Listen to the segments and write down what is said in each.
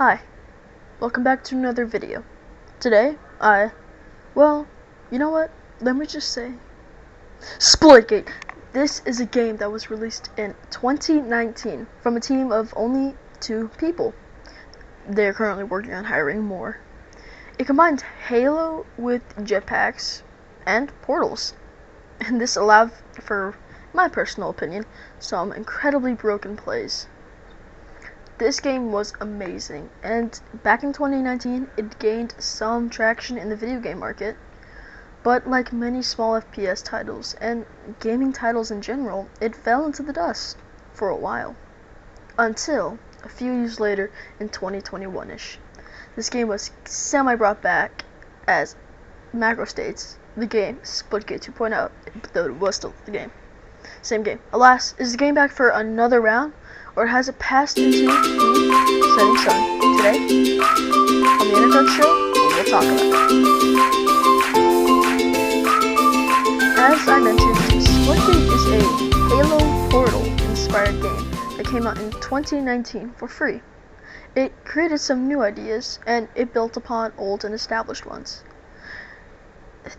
Hi, welcome back to another video. Today, you know what? Let me just say, SplitGate. This is a game that was released in 2019 from a team of only 2 people. They're currently working on hiring more. It combines Halo with jetpacks and portals, and this allowed for, my personal opinion, some incredibly broken plays. This game was amazing, and back in 2019, it gained some traction in the video game market, but like many small FPS titles, and gaming titles in general, it fell into the dust for a while, until a few years later in 2021-ish. This game was semi-brought back as macro states, the game SplitGate 2.0, though it was still the game. Same game. Alas, is the game back for another round? Or has it passed into the setting sun? Today, on the Internet Show, we'll talk about it. As I mentioned, SplitGate is a Halo Portal-inspired game that came out in 2019 for free. It created some new ideas, and it built upon old and established ones.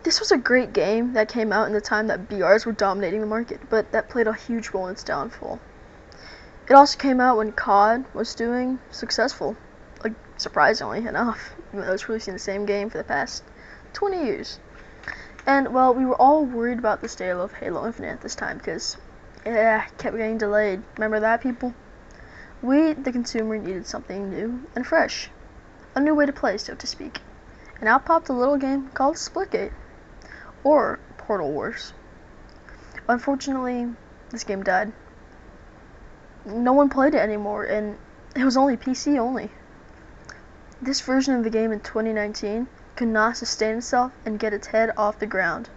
This was a great game that came out in the time that BRs were dominating the market, but that played a huge role in its downfall. It also came out when COD was doing successful, like surprisingly enough, even though it's releasing the same game for the past 20 years. And well, we were all worried about the state of Halo Infinite at this time because it kept getting delayed. Remember that, people? We, the consumer, needed something new and fresh, a new way to play, so to speak. And out popped a little game called SplitGate, or Portal Wars. Unfortunately, this game died. No one played it anymore, and it was only PC only. This version of the game in 2019 could not sustain itself and get its head off the ground.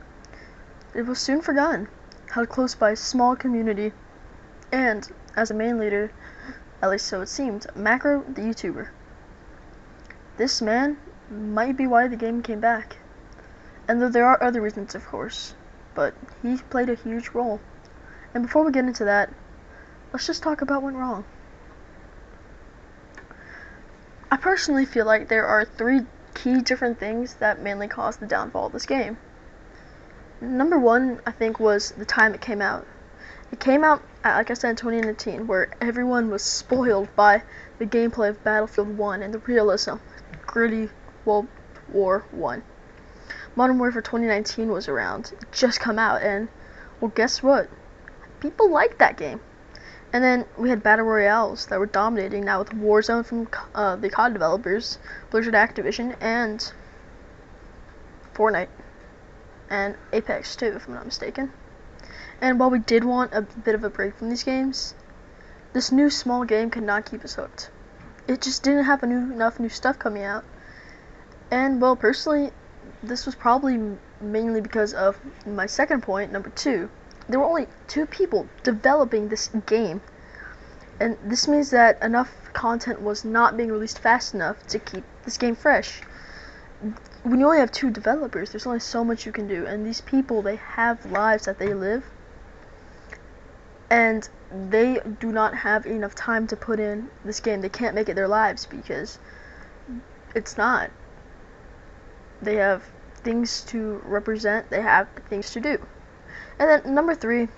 It was soon forgotten, held close by a small community, and, as a main leader, at least so it seemed, Macro the YouTuber. This man might be why the game came back. And though there are other reasons, of course, but he played a huge role. And before we get into that, let's just talk about what went wrong. I personally feel like there are 3 key different things that mainly caused the downfall of this game. Number 1, I think, was the time it came out. It came out, like I said, in 2019, where everyone was spoiled by the gameplay of Battlefield 1 and the realism, gritty World War I. Modern Warfare 2019 was around, it just come out, and, well, guess what? People liked that game. And then we had Battle Royales that were dominating now with Warzone from the COD developers, Blizzard Activision, and Fortnite. And Apex too, if I'm not mistaken. And while we did want a bit of a break from these games, this new small game could not keep us hooked. It just didn't have enough new stuff coming out. And, well, personally, this was probably mainly because of my second point, number 2. There were only 2 people developing this game, and this means that enough content was not being released fast enough to keep this game fresh. When you only have 2 developers, there's only so much you can do, and these people, they have lives that they live, and they do not have enough time to put in this game. They can't make it their lives because it's not. They have things to represent, they have things to do. And then number 3,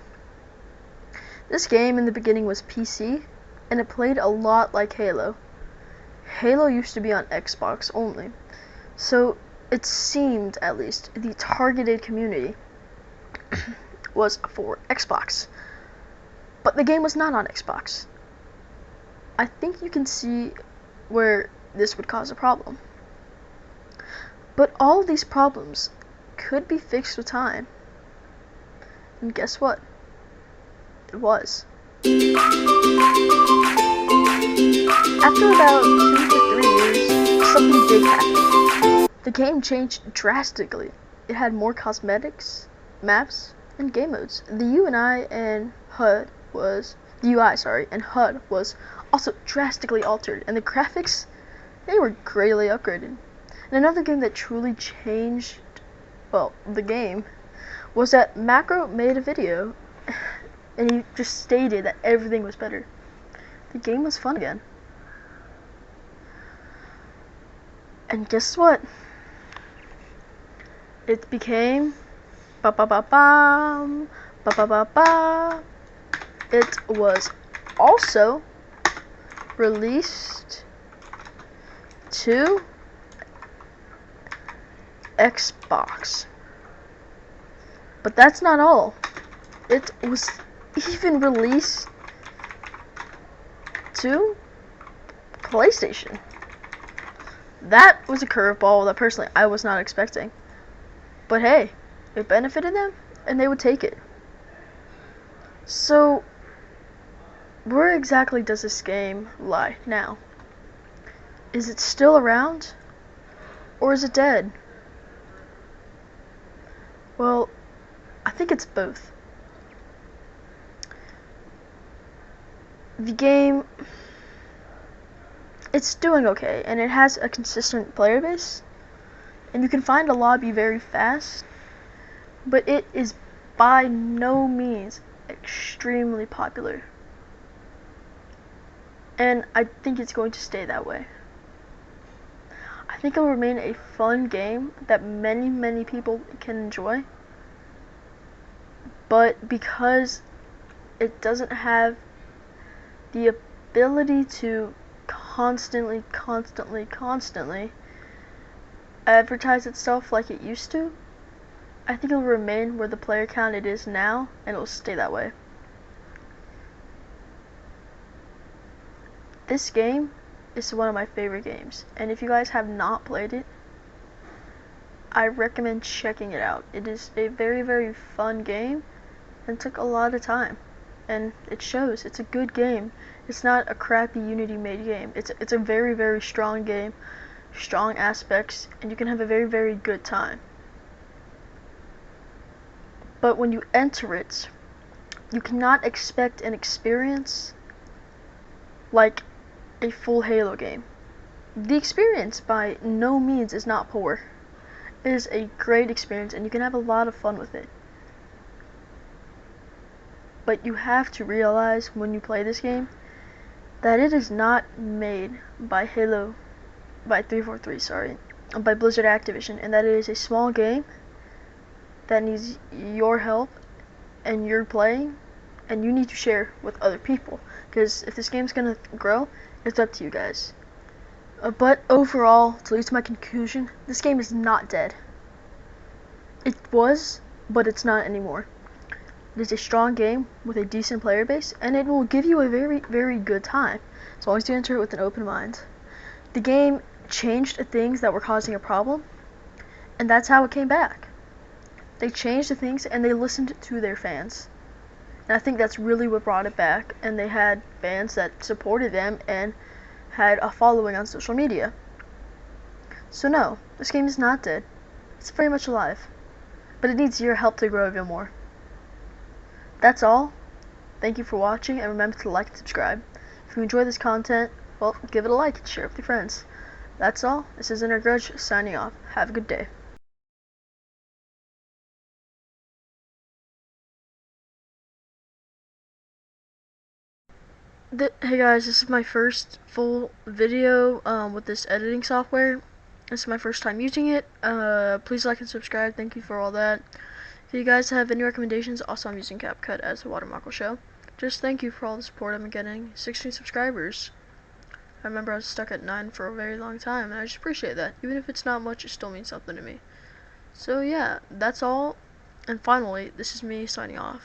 this game in the beginning was PC, and it played a lot like Halo. Halo used to be on Xbox only, so it seemed, at least, the targeted community was for Xbox. But the game was not on Xbox. I think you can see where this would cause a problem. But all of these problems could be fixed with time. And guess what? It was. After about 2 to 3 years, something big happened. The game changed drastically. It had more cosmetics, maps, and game modes. The UI and HUD was also drastically altered, and the graphics, they were greatly upgraded. And another game that truly changed, well, the game, was that Macro made a video and he just stated that everything was better. The game was fun again. And guess what? It became ba ba ba bam ba ba ba ba. It was also released to Xbox. But that's not all. It was even released to PlayStation. That was a curveball that personally I was not expecting. But hey, it benefited them and they would take it. So, where exactly does this game lie now? Is it still around? Or is it dead? Well, I think it's both. The game, it's doing okay, and it has a consistent player base, and you can find a lobby very fast, but it is by no means extremely popular. And I think it's going to stay that way. I think it will remain a fun game that many people can enjoy, but because it doesn't have the ability to constantly advertise itself like it used to, I think it will remain where the player count it is now, and it will stay that way. This game is one of my favorite games, and if you guys have not played it, I recommend checking it out. It is a very fun game and took a lot of time, and it shows. It's a good game. It's not a crappy Unity made game. It's a very strong game, strong aspects, and you can have a very good time. But when you enter it, you cannot expect an experience like a full Halo game. The experience by no means is not poor. It is a great experience and you can have a lot of fun with it. But you have to realize when you play this game that it is not made by by 343, by Blizzard Activision, and that it is a small game that needs your help, and you're playing, and you need to share with other people, because if this game's gonna grow, it's up to you guys. But overall, to lead to my conclusion, this game is not dead. It was, but it's not anymore. It is a strong game with a decent player base, and it will give you a very good time, as long as you enter it with an open mind. The game changed the things that were causing a problem, and that's how it came back. They changed the things and they listened to their fans. And I think that's really what brought it back, and they had fans that supported them and had a following on social media. So no, this game is not dead. It's very much alive. But it needs your help to grow even more. That's all. Thank you for watching, and remember to like and subscribe. If you enjoy this content, well, give it a like and share it with your friends. That's all. This is Inner Grudge signing off. Have a good day. Hey guys, this is my first full video with this editing software. This is my first time using it. Please like and subscribe. Thank you for all that. If you guys have any recommendations, also I'm using CapCut as the watermark will show. Just thank you for all the support I'm getting. 16 subscribers. I remember I was stuck at 9 for a very long time, and I just appreciate that. Even if it's not much, it still means something to me. So yeah, that's all. And finally, this is me signing off.